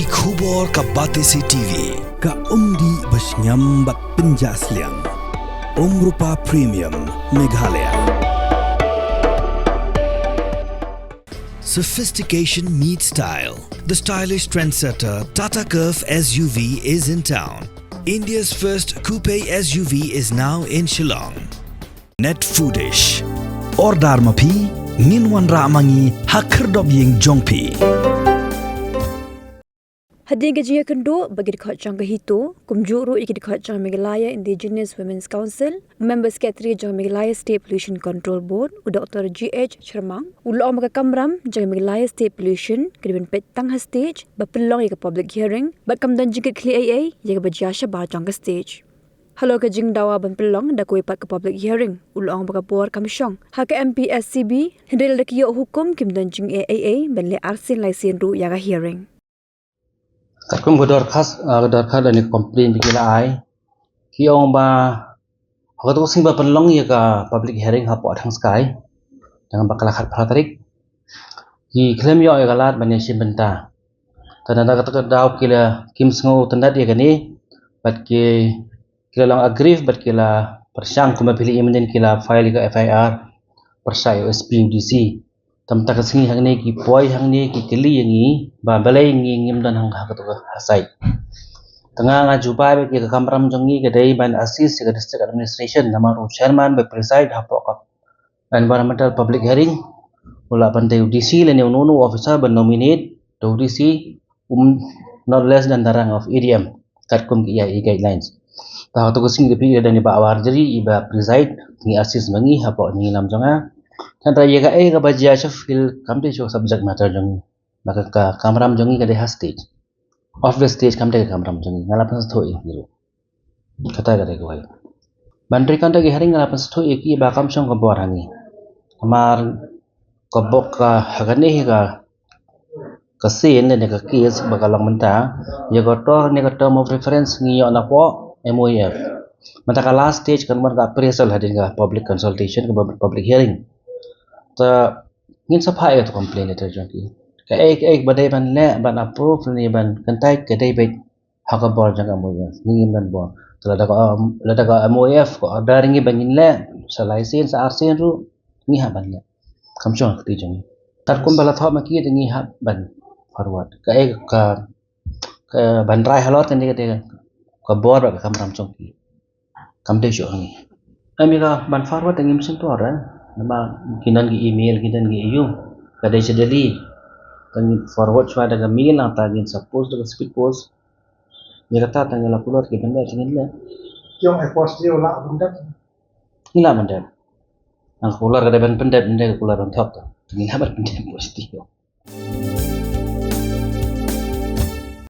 ki khubor ka batesi TV ka umdi basnyam bat penjasliang Rupa Premium Meghalaya. Sophistication meets style. The stylish trendsetter Tata Curve SUV is in town. India's first coupe SUV is now in Shillong. Net Foodish. Ordar mapi Minwan Ramangi Hakerdob Ying Jongpi. Hading gajinya kendo bagi dekat Jong Hito, kumjuru iki dekat Jong Meghalaya Indigenous Women's Council, member secretary Jong Meghalaya State Pollution Control Board, Dr. G.H. Sharmang, ulo maka Kamram Jong Meghalaya State Pollution, kedibin petang ha stage, bapelong ika public hearing, bakam dan jingkit kli AA, yaga bajia Shabar Jong stage. Halo ke jing dawa ban pelong da kuipat ke public hearing, ulo maka board kamsyong, ha ke Mspcb, hendel da kiyo hukum kim dan jing AA, ban le arsin laisin ru yaga hearing. Katkum gedor khas dan komplain bikila ai ki ong ba hago sing ba penlong ya ka public hearing ha po thang sky dengan bakal khat phatrik ki claim yo ya galat ban sim benta tanda kata daw kila kim sngo tanda dia gani bat ki kila lang agree bat kila persang kuma pilih imenden kila file ka FIR persai SPUDC tamta ka singi hangne ki poi hangne ki kili yangi ba balai ngim dan hang ha to hasai tengah ngajupai bagi ke Kamram Jongi ke dai ban assist ke district administration nama chairman by preside ha pokok environmental public hearing ula pandai UDC le nunu officer ban nominate UDC not less than darang of EDM katkum ki guidelines ta to sing depi dan ba awar jadi iba preside ni assist mangi ha pok ni nam jonga Tanda ye ka ka bajia feel kamde show subject matter jongi maka ka Kamram Jongi ka deha stage off the stage kamde ka Kamram Jongi ngalapan thoi niru kata ka ko ai bandri kanda ge haring ngalapan thoi ki ba kam song ka bor hangi amar ko bok ka hagane ka sen ne ka case bakalang menta ye ko to ne ka term of reference ngi yo na po MOF mata ka last stage kan mar ka appraisal hadin ka public consultation ka public hearing ta ngin sapha to complain letter jonki ka ek badai ban le ban approve ni ban kantai ke dai bet haka bor janga mo ngim ban bor lada ka MOF ko order ngi bangin le sa license RCN ru ngi ha ban le kamchong ti jongi tar kum bala tho ma ki ngi ha ban forward ka ban rai halot ni ke ka bor ba Kamram Jongi kamde sho ngi ami ka ban forward ngim sin to ra nama kinan gi email kinan gi yu kadai sedeli kan forward chwa daga mail ang tagin sa post daga speed post ni kata tangala kulot ki benda tingin le Jong post dia la benda ila benda ang kular kada benda kular on top tingin habar benda post dia